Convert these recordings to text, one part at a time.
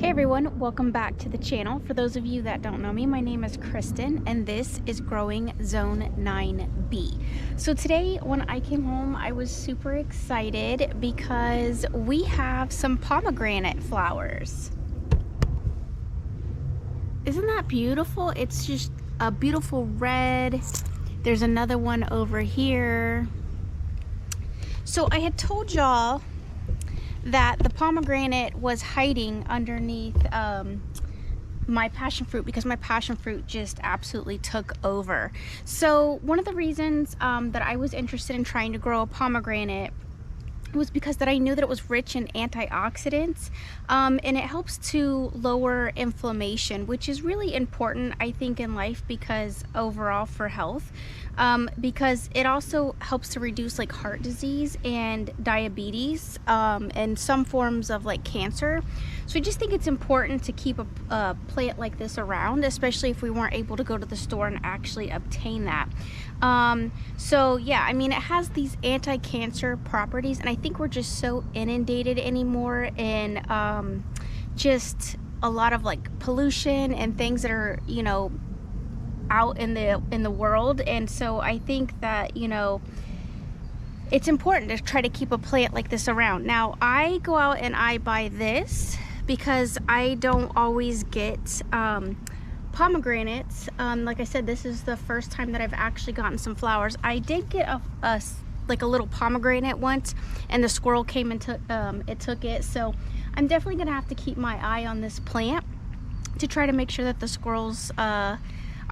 Hey everyone, welcome back to the channel. For those of you that don't know me, my name is Kristen and this is Growing Zone 9B. So today when I came home, I was super excited because we have some pomegranate flowers. Isn't that beautiful? It's just a beautiful red. There's another one over here. So I had told y'all that the pomegranate was hiding underneath my passion fruit because my passion fruit just absolutely took over. So one of the reasons that I was interested in trying to grow a pomegranate was because that I knew that it was rich in antioxidants and it helps to lower inflammation, which is really important, I think, in life because overall for health, because it also helps to reduce like heart disease and diabetes and some forms of like cancer. So I just think it's important to keep a plant like this around, especially if we weren't able to go to the store and actually obtain that. So yeah, I mean, it has these anti-cancer properties, and I think we're just so inundated anymore in just a lot of like pollution and things that are, you know, out in the world. And so I think that, you know, it's important to try to keep a plant like this around. Now I go out and I buy this because I don't always get pomegranates. Like I said, this is the first time that I've actually gotten some flowers. I did get like a little pomegranate once, and the squirrel came and took it. So I'm definitely gonna have to keep my eye on this plant to try to make sure that the squirrels are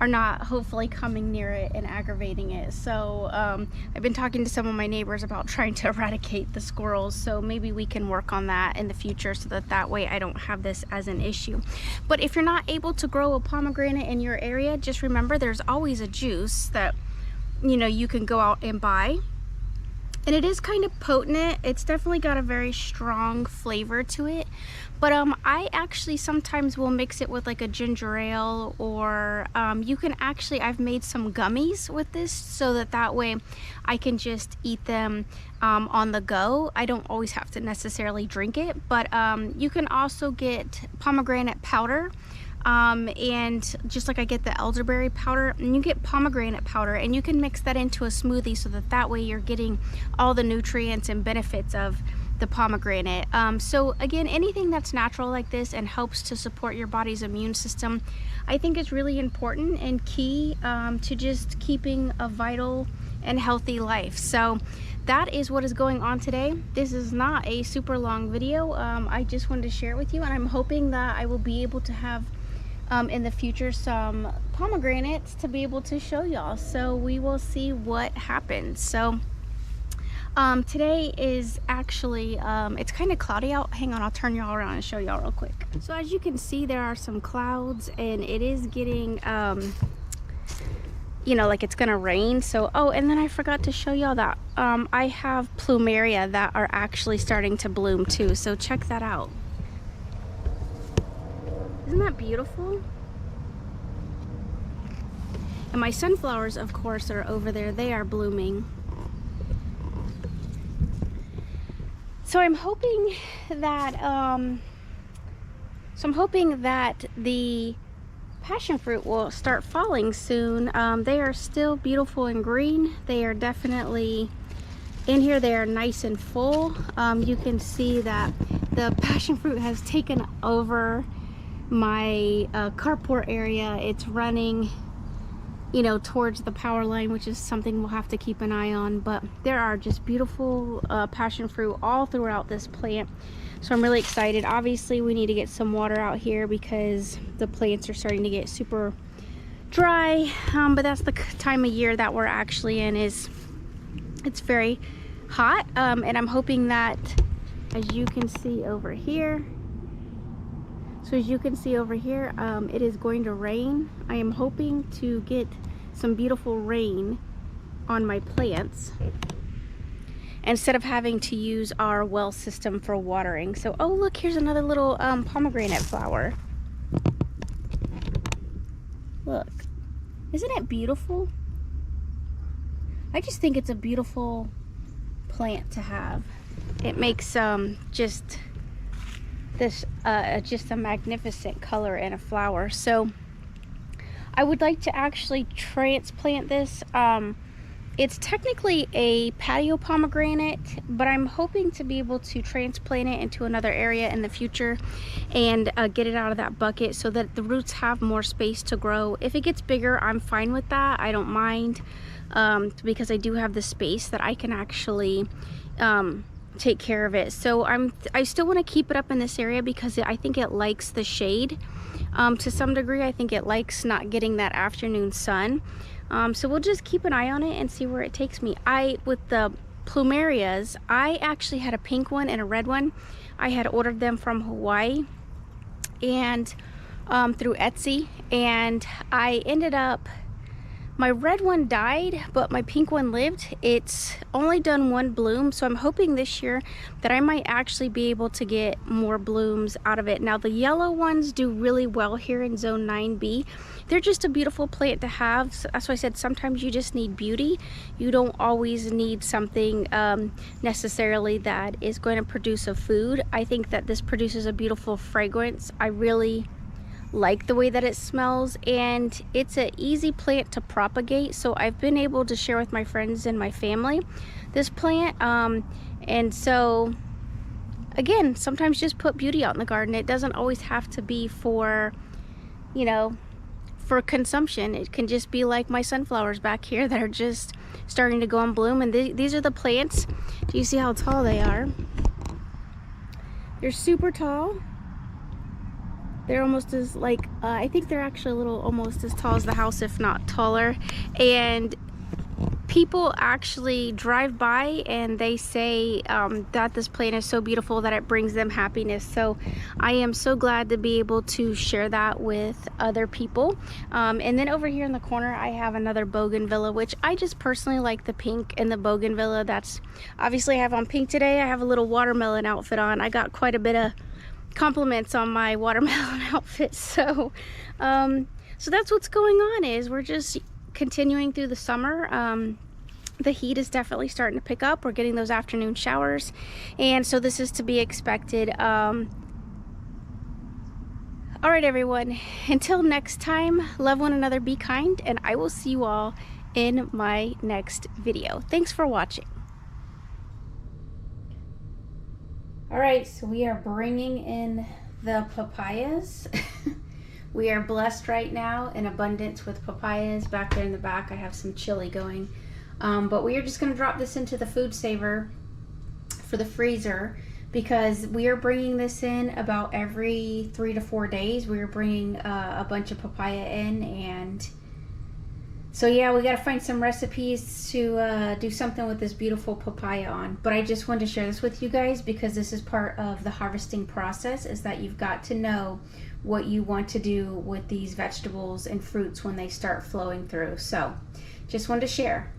not hopefully coming near it and aggravating it. So I've been talking to some of my neighbors about trying to eradicate the squirrels, so maybe we can work on that in the future so that way I don't have this as an issue. But if you're not able to grow a pomegranate in your area, just remember there's always a juice that, you know, you can go out and buy. And it is kind of potent. It's definitely got a very strong flavor to it. But I actually sometimes will mix it with like a ginger ale, or you can actually, I've made some gummies with this so that way I can just eat them on the go. I don't always have to necessarily drink it, but you can also get pomegranate powder. And just like I get the elderberry powder, and you get pomegranate powder, and you can mix that into a smoothie so that way you're getting all the nutrients and benefits of the pomegranate. So again, anything that's natural like this and helps to support your body's immune system, I think is really important and key to just keeping a vital and healthy life. So that is what is going on today. This is not a super long video. I just wanted to share it with you, and I'm hoping that I will be able to have in the future some pomegranates to be able to show y'all. So we will see what happens. So today is actually it's kind of cloudy out. Hang on, I'll turn y'all around and show y'all real quick. So as you can see, there are some clouds and it is getting you know, like it's gonna rain. So and then I forgot to show y'all that I have Plumeria that are actually starting to bloom too, so check that out. Isn't that beautiful? And my sunflowers, of course, are over there. They are blooming. So I'm hoping that the passion fruit will start falling soon. They are still beautiful and green. They are definitely in here. They are nice and full. You can see that the passion fruit has taken over my carport area. It's running, you know, towards the power line, which is something we'll have to keep an eye on. But there are just beautiful passion fruit all throughout this plant, so I'm really excited. Obviously we need to get some water out here because the plants are starting to get super dry, but that's the time of year that we're actually in. It's very hot, and I'm hoping that, as you can see over here, it is going to rain. I am hoping to get some beautiful rain on my plants instead of having to use our well system for watering. So, oh look, here's another little pomegranate flower. Look, isn't it beautiful? I just think it's a beautiful plant to have. It makes just this just a magnificent color and a flower. So I would like to actually transplant this. It's technically a patio pomegranate, but I'm hoping to be able to transplant it into another area in the future and get it out of that bucket so that the roots have more space to grow. If it gets bigger, I'm fine with that. I don't mind, because I do have the space that I can actually take care of it. So I still want to keep it up in this area because I think it likes the shade to some degree. I think it likes not getting that afternoon sun. So we'll just keep an eye on it and see where it takes me. With the Plumerias, I actually had a pink one and a red one. I had ordered them from Hawaii and through Etsy, and I ended up, my red one died, but my pink one lived. It's only done one bloom, so I'm hoping this year that I might actually be able to get more blooms out of it. Now, the yellow ones do really well here in Zone 9B. They're just a beautiful plant to have. So that's why I said sometimes you just need beauty. You don't always need something necessarily that is going to produce a food. I think that this produces a beautiful fragrance. I really like the way that it smells, and it's an easy plant to propagate. So I've been able to share with my friends and my family this plant, and so again, sometimes just put beauty out in the garden. It doesn't always have to be for, you know, for consumption. It can just be like my sunflowers back here that are just starting to go and bloom. And these are the plants. Do you see how tall they are? They're super tall. They're almost as like, I think they're actually a little almost as tall as the house, if not taller. And people actually drive by and they say that this plant is so beautiful that it brings them happiness. So I am so glad to be able to share that with other people. And then over here in the corner, I have another bougainvillea, which I just personally like the pink and the bougainvillea. That's obviously I have on pink today. I have a little watermelon outfit on. I got quite a bit of compliments on my watermelon outfit. So so that's what's going on, is we're just continuing through the summer. The heat is definitely starting to pick up. We're getting those afternoon showers, and so this is to be expected. All right, everyone, until next time, love one another, be kind, and I will see you all in my next video. Thanks for watching. All right, so we are bringing in the papayas. We are blessed right now in abundance with papayas. Back there in the back, I have some chili going. But we are just going to drop this into the food saver for the freezer, because we are bringing this in about every 3 to 4 days. We are bringing a bunch of papaya in, and so yeah, we got to find some recipes to do something with this beautiful papaya on. But I just wanted to share this with you guys because this is part of the harvesting process, is that you've got to know what you want to do with these vegetables and fruits when they start flowing through. So just wanted to share.